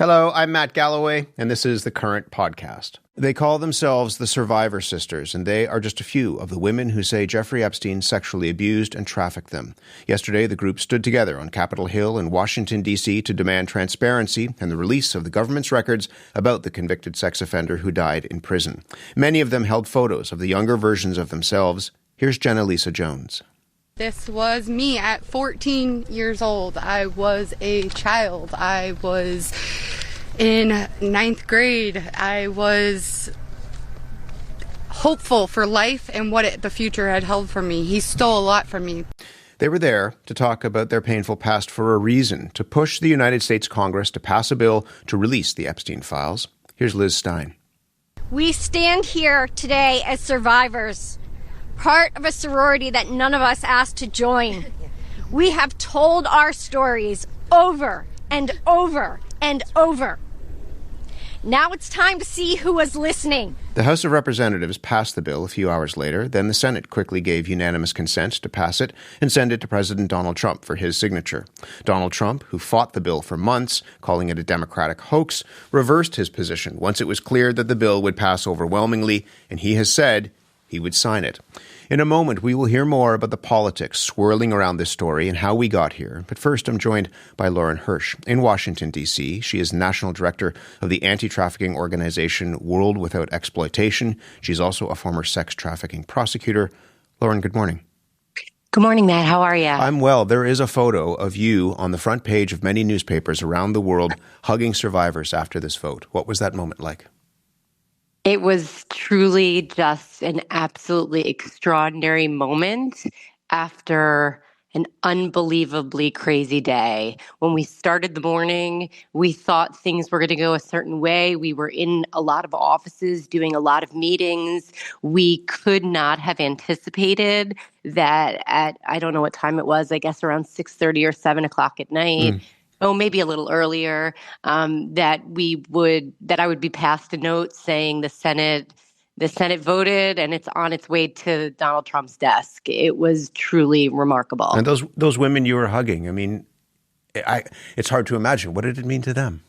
Hello, I'm Matt Galloway, and this is the Current Podcast. They call themselves the Survivor Sisters, and they are just a few of the women who say Jeffrey Epstein sexually abused and trafficked them. Yesterday, the group stood together on Capitol Hill in Washington, D.C. to demand transparency and the release of the government's records about the convicted sex offender who died in prison. Many of them held photos of the younger versions of themselves. Here's Jenna Lisa Jones. This was me at 14 years old. I was a child. I was in ninth grade. I was hopeful for life and what the future had held for me. He stole a lot from me. They were there to talk about their painful past for a reason, to push the United States Congress to pass a bill to release the Epstein files. Here's Liz Stein. We stand here today as survivors, part of a sorority that none of us asked to join. We have told our stories over and over and over. Now it's time to see who was listening. The House of Representatives passed the bill a few hours later. Then the Senate quickly gave unanimous consent to pass it and send it to President Donald Trump for his signature. Donald Trump, who fought the bill for months, calling it a Democratic hoax, reversed his position once it was clear that the bill would pass overwhelmingly, and he has said he would sign it. In a moment, we will hear more about the politics swirling around this story and how we got here. But first, I'm joined by Lauren Hersh in Washington, D.C. She is National Director of the Anti-trafficking organization World Without Exploitation. She's also a former sex trafficking prosecutor. Lauren, good morning. Good morning, Matt. How are you? I'm well. There is a photo of you on the front page of many newspapers around the world hugging survivors after this vote. What was that moment like? It was truly just an absolutely extraordinary moment after an unbelievably crazy day. When we started the morning, we thought things were going to go a certain way. We were in a lot of offices doing a lot of meetings. We could not have anticipated that at, I don't know what time it was, I guess around 6:30 or 7 o'clock at night, maybe a little earlier, that I would be passed a note saying the Senate voted and it's on its way to Donald Trump's desk. It was truly remarkable. And those women you were hugging, I mean, it's hard to imagine. What did it mean to them?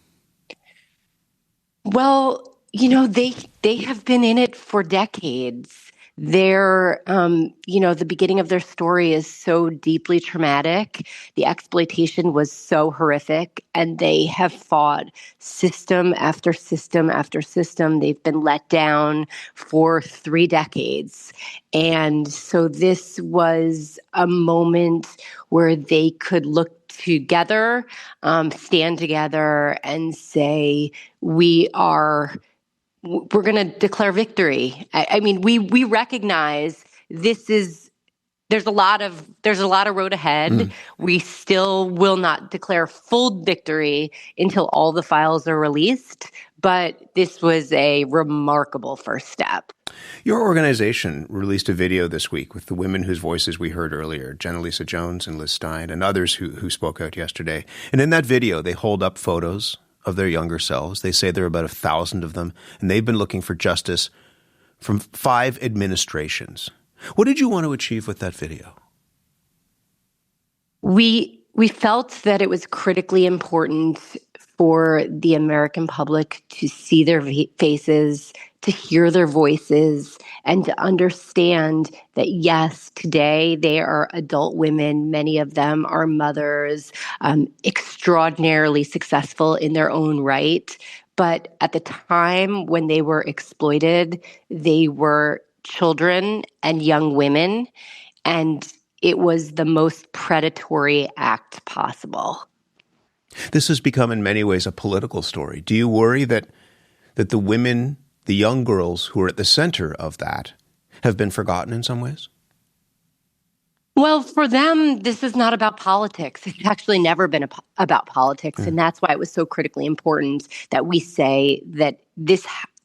Well, they have been in it for decades. The beginning of their story is so deeply traumatic. The exploitation was so horrific, and they have fought system after system after system. They've been let down for 3 decades. And so this was a moment where they could look together, stand together and say, we're going to declare victory. I mean, we recognize there's a lot of road ahead. We still will not declare full victory until all the files are released, but this was a remarkable first step. Your organization released a video this week with the women whose voices we heard earlier, Jenna Lisa Jones and Liz Stein, and others who spoke out yesterday. And in that video, they hold up photos of their younger selves. They say there are about 1,000 of them, and they've been looking for justice from 5 administrations. What did you want to achieve with that video? We felt that it was critically important for the American public to see their faces, to hear their voices, and to understand that, yes, today they are adult women. Many of them are mothers, extraordinarily successful in their own right. But at the time when they were exploited, they were children and young women, and it was the most predatory act possible. This has become in many ways a political story. Do you worry that the women, the young girls who are at the center of that, have been forgotten in some ways? Well, for them, this is not about politics. It's actually never been about politics. And that's why it was so critically important that we say that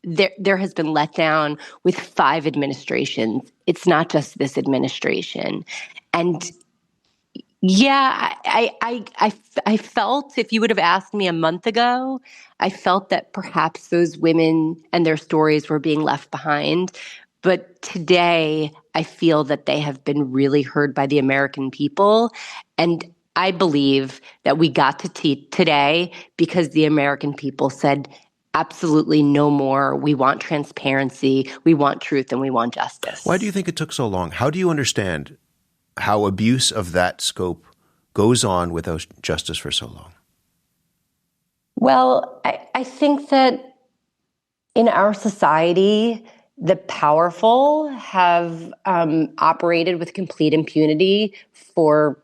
there has been let down with 5 administrations. It's not just this administration. And yeah, I felt, if you would have asked me a month ago, I felt that perhaps those women and their stories were being left behind. But today, I feel that they have been really heard by the American people. And I believe that we got to today because the American people said, absolutely no more. We want transparency, we want truth, and we want justice. Why do you think it took so long? How do you understand how abuse of that scope goes on without justice for so long? Well, I think that in our society, the powerful have operated with complete impunity for,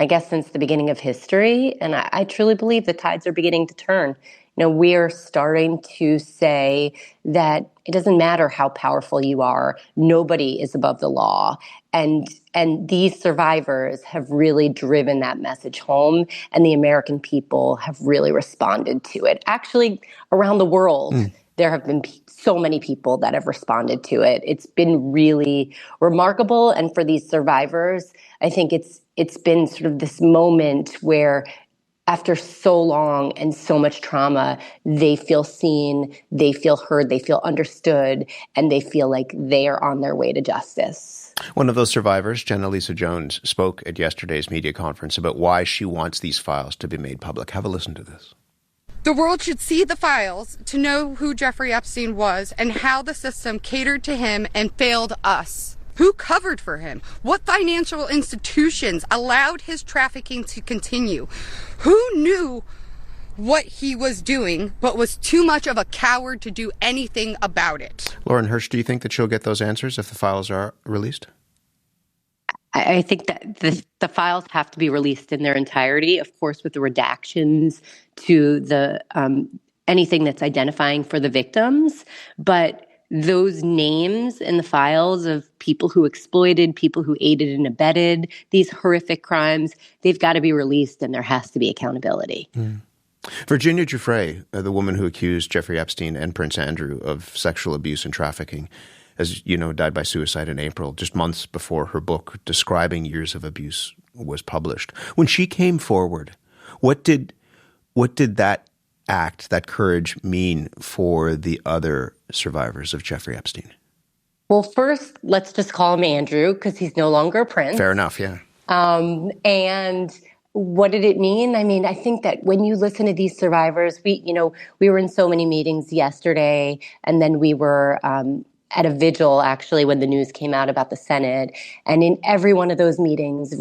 I guess, since the beginning of history. And I truly believe the tides are beginning to turn. We're starting to say that it doesn't matter how powerful you are. Nobody is above the law. And these survivors have really driven that message home, and the American people have really responded to it. Actually, around the world, there have been so many people that have responded to it. It's been really remarkable. And for these survivors, I think it's been sort of this moment where after so long and so much trauma, they feel seen, they feel heard, they feel understood, and they feel like they are on their way to justice. One of those survivors, Jenna Lisa Jones, spoke at yesterday's media conference about why she wants these files to be made public. Have a listen to this. The world should see the files to know who Jeffrey Epstein was and how the system catered to him and failed us. Who covered for him? What financial institutions allowed his trafficking to continue? Who knew what he was doing but was too much of a coward to do anything about it? Lauren Hersh, do you think that she'll get those answers if the files are released? I think that the files have to be released in their entirety, of course, with the redactions to the anything that's identifying for the victims. But those names in the files of people who exploited, people who aided and abetted these horrific crimes, they've got to be released, and there has to be accountability. Virginia Giuffre, the woman who accused Jeffrey Epstein and Prince Andrew of sexual abuse and trafficking, as you know, died by suicide in April, just months before her book describing years of abuse was published. When she came forward, what did that act, that courage, mean for the other survivors of Jeffrey Epstein? Well, first, let's just call him Andrew because he's no longer a prince. Fair enough, yeah. And what did it mean? I mean, I think that when you listen to these survivors, we were in so many meetings yesterday, and then we were at a vigil, actually, when the news came out about the Senate. And in every one of those meetings,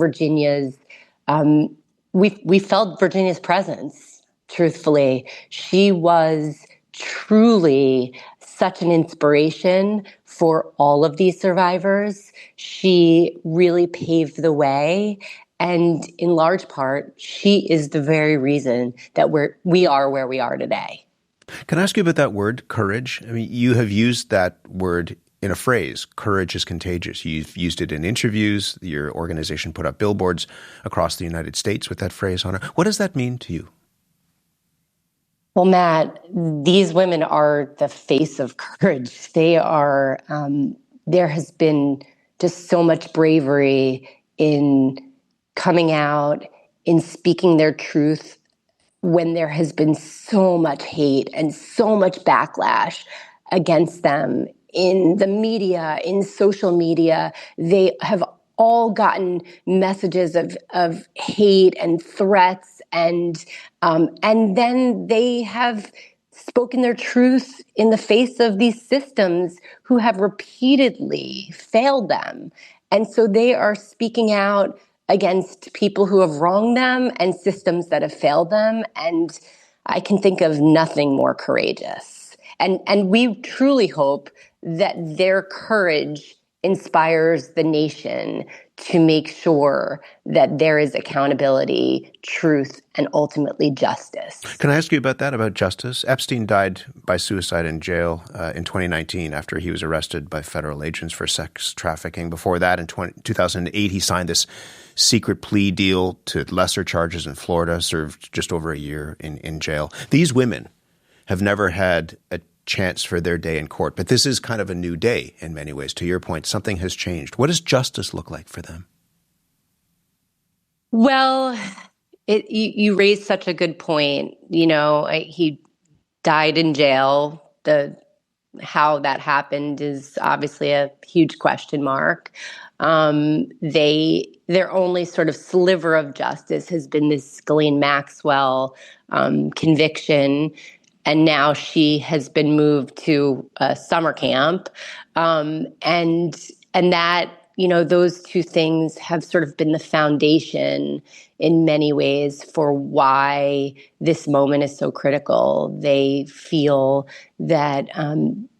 we felt Virginia's presence. Truthfully, she was truly such an inspiration for all of these survivors. She really paved the way. And in large part, she is the very reason that we are where we are today. Can I ask you about that word, courage? I mean, you have used that word in a phrase, courage is contagious. You've used it in interviews. Your organization put up billboards across the United States with that phrase on it. What does that mean to you? Well, Matt, these women are the face of courage. They are, there has been just so much bravery in coming out, in speaking their truth when there has been so much hate and so much backlash against them in the media, in social media. They have all gotten messages of hate and threats, and then they have spoken their truth in the face of these systems who have repeatedly failed them. And so they are speaking out against people who have wronged them and systems that have failed them. And I can think of nothing more courageous. And we truly hope that their courage inspires the nation to make sure that there is accountability, truth, and ultimately justice. Can I ask you about that, about justice? Epstein died by suicide in jail in 2019 after he was arrested by federal agents for sex trafficking. Before that, in 2008, he signed this secret plea deal to lesser charges in Florida, served just over a year in jail. These women have never had a chance for their day in court. But this is kind of a new day in many ways. To your point, something has changed. What does justice look like for them? Well, you raised such a good point. You know, he died in jail. The how that happened is obviously a huge question mark. Their only sort of sliver of justice has been this Ghislaine Maxwell conviction, and now she has been moved to a summer camp, and that, those two things have sort of been the foundation in many ways for why this moment is so critical. They feel that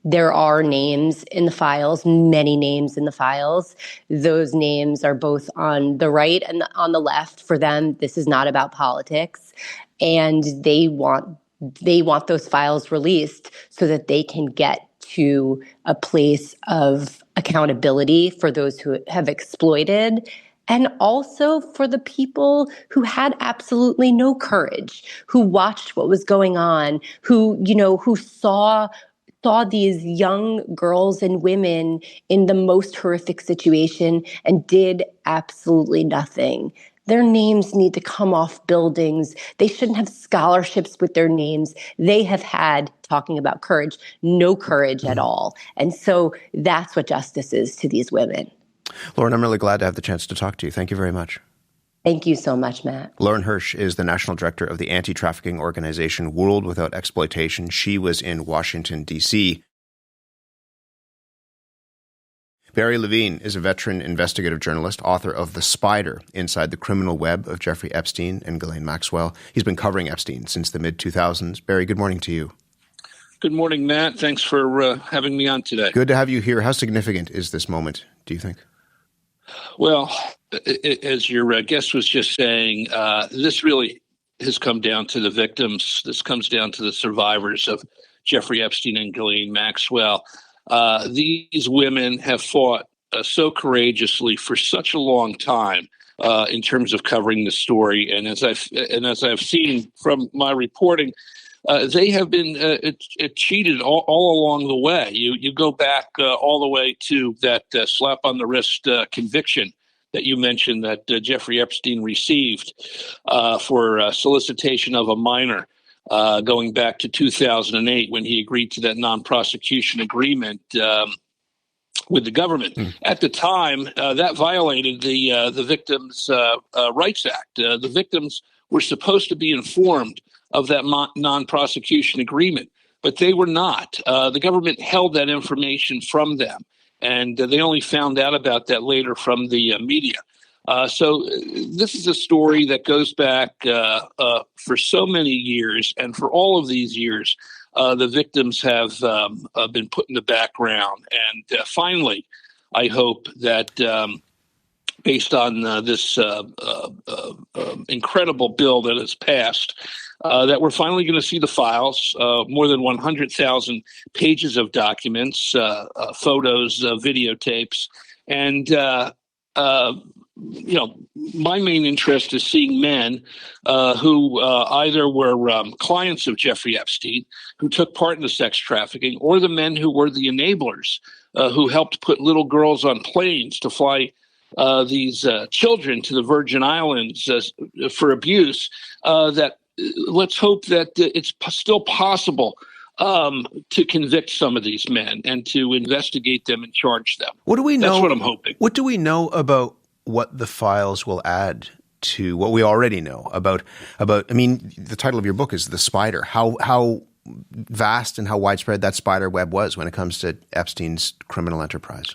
there are names in the files, many names in the files. Those names are both on the right and on the left. For them, this is not about politics. And they want those files released so that they can get to a place of accountability for those who have exploited, and also for the people who had absolutely no courage, who watched what was going on, who saw these young girls and women in the most horrific situation and did absolutely nothing. Their names need to come off buildings. They shouldn't have scholarships with their names. They have had, talking about courage, no courage at all. And so that's what justice is to these women. Lauren, I'm really glad to have the chance to talk to you. Thank you very much. Thank you so much, Matt. Lauren Hersh is the national director of the anti-trafficking organization World Without Exploitation. She was in Washington, D.C. Barry Levine is a veteran investigative journalist, author of The Spider, Inside the Criminal Web of Jeffrey Epstein and Ghislaine Maxwell. He's been covering Epstein since the mid-2000s. Barry, good morning to you. Good morning, Matt. Thanks for having me on today. Good to have you here. How significant is this moment, do you think? Well, as your guest was just saying, this really has come down to the victims. This comes down to the survivors of Jeffrey Epstein and Ghislaine Maxwell. These women have fought so courageously for such a long time in terms of covering the story, and as I've seen from my reporting, they have been cheated all along the way. You go back all the way to that slap on the wrist conviction that you mentioned that Jeffrey Epstein received for solicitation of a minor. Going back to 2008 when he agreed to that non-prosecution agreement with the government. At the time, that violated the Victims' Rights Act. The victims were supposed to be informed of that non-prosecution agreement, but they were not. The government held that information from them, and they only found out about that later from the media. So this is a story that goes back for so many years, and for all of these years, the victims have been put in the background. And finally, I hope that based on this incredible bill that has passed, that we're finally going to see the files, more than 100,000 pages of documents, photos, videotapes, and my main interest is seeing men who either were clients of Jeffrey Epstein, who took part in the sex trafficking, or the men who were the enablers, who helped put little girls on planes to fly these children to the Virgin Islands for abuse. That let's hope that it's still possible to convict some of these men and to investigate them and charge them. What do we know? That's what I'm hoping. What do we know about what the files will add to what we already know about, I mean, the title of your book is The Spider. How vast and how widespread that spider web was when it comes to Epstein's criminal enterprise?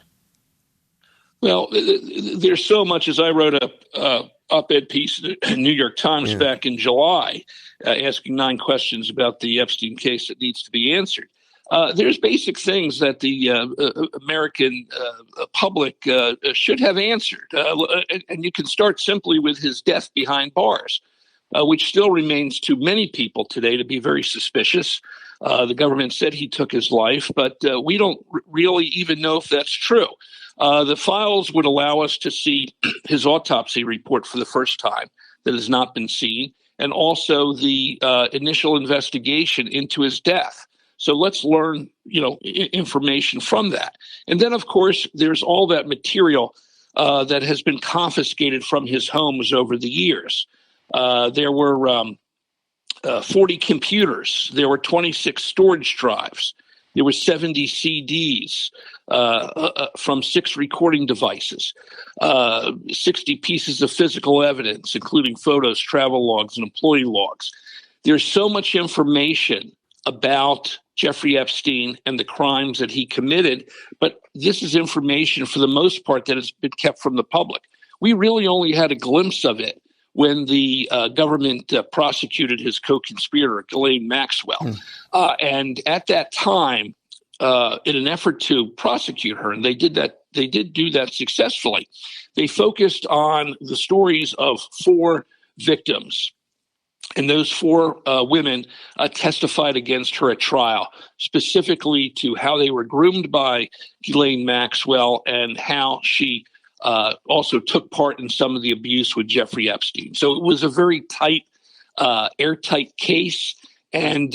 Well, there's so much. As I wrote a op-ed piece in the New York Times back in July, asking 9 questions about the Epstein case that needs to be answered. There's basic things that the American public should have answered. And you can start simply with his death behind bars, which still remains to many people today to be very suspicious. The government said he took his life, but we don't really even know if that's true. The files would allow us to see his autopsy report for the first time that has not been seen, and also the initial investigation into his death. So let's learn, information from that. And then, of course, there's all that material that has been confiscated from his homes over the years. There were 40 computers. There were 26 storage drives. There were 70 CDs from 6 recording devices, 60 pieces of physical evidence, including photos, travel logs, and employee logs. There's so much information about Jeffrey Epstein and the crimes that he committed, but this is information for the most part that has been kept from the public. We really only had a glimpse of it when the government prosecuted his co-conspirator, Ghislaine Maxwell. And at that time, in an effort to prosecute her, and they did do that successfully, they focused on the stories of 4 victims. And those 4 women testified against her at trial, specifically to how they were groomed by Ghislaine Maxwell and how she also took part in some of the abuse with Jeffrey Epstein. So it was a very tight, airtight case, and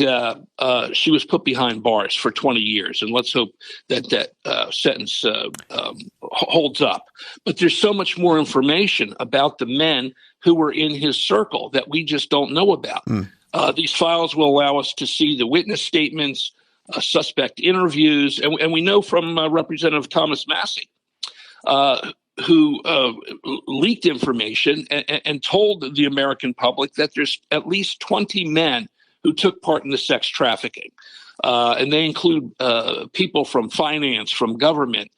she was put behind bars for 20 years. And let's hope that sentence holds up. But there's so much more information about the men who were in his circle that we just don't know about. These files will allow us to see the witness statements, suspect interviews, and we know from Representative Thomas Massey, who leaked information and told the American public that there's at least 20 men who took part in the sex trafficking. And they include people from finance, from government,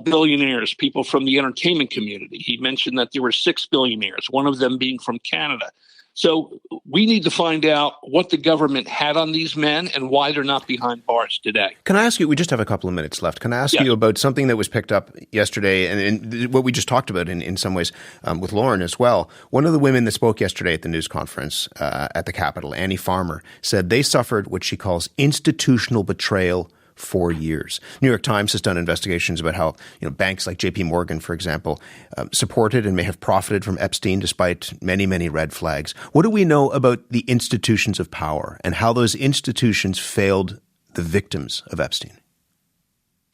billionaires, people from the entertainment community. He mentioned that there were 6 billionaires, one of them being from Canada. So we need to find out what the government had on these men and why they're not behind bars today. Can I ask you, we just have a couple of minutes left. Can I ask you about something that was picked up yesterday and what we just talked about in some ways with Lauren as well? One of the women that spoke yesterday at the news conference at the Capitol, Annie Farmer, said they suffered what she calls institutional betrayal for years. New York Times has done investigations about how banks like J.P. Morgan, for example, supported and may have profited from Epstein despite many, many red flags. What do we know about the institutions of power and how those institutions failed the victims of Epstein?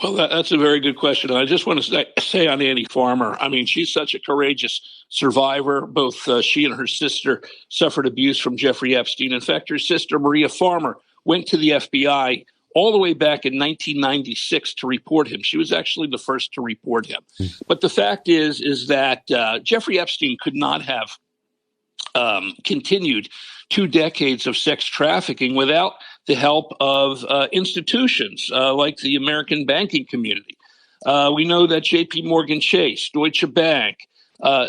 Well, that's a very good question. And I just want to say on Annie Farmer, I mean, she's such a courageous survivor. Both she and her sister suffered abuse from Jeffrey Epstein. In fact, her sister, Maria Farmer, went to the FBI all the way back in 1996 to report him. She was actually the first to report him. But the fact is that Jeffrey Epstein could not have continued 2 decades of sex trafficking without the help of institutions like the American banking community. We know that J.P. Morgan Chase, Deutsche Bank,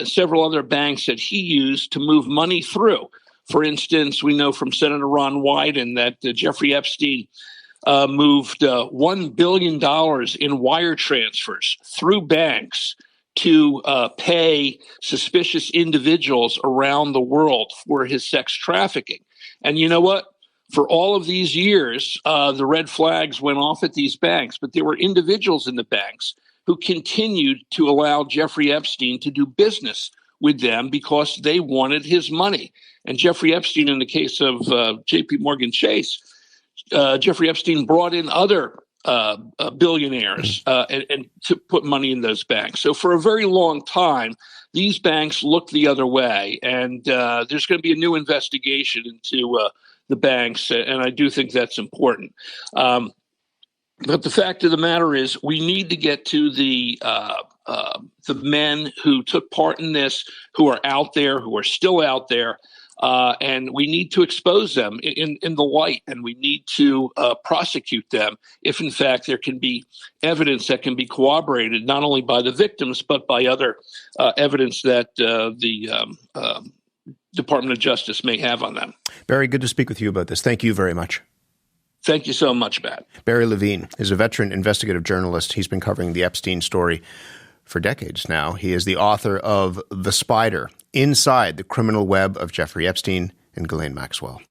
several other banks that he used to move money through. For instance, we know from Senator Ron Wyden that Jeffrey Epstein moved $1 billion in wire transfers through banks to pay suspicious individuals around the world for his sex trafficking. And you know what? For all of these years, the red flags went off at these banks, but there were individuals in the banks who continued to allow Jeffrey Epstein to do business with them because they wanted his money. And Jeffrey Epstein, in the case of J.P. Morgan Chase, Jeffrey Epstein brought in other billionaires and to put money in those banks. So for a very long time, these banks looked the other way. And there's going to be a new investigation into the banks. And I do think that's important. But the fact of the matter is we need to get to the men who took part in this, who are out there, who are still out there. And we need to expose them in the light, and we need to prosecute them if, in fact, there can be evidence that can be corroborated not only by the victims but by other evidence that the Department of Justice may have on them. Barry, good to speak with you about this. Thank you very much. Thank you so much, Matt. Barry Levine is a veteran investigative journalist. He's been covering the Epstein story for decades now. He is the author of The Spider, Inside the Criminal Web of Jeffrey Epstein and Ghislaine Maxwell.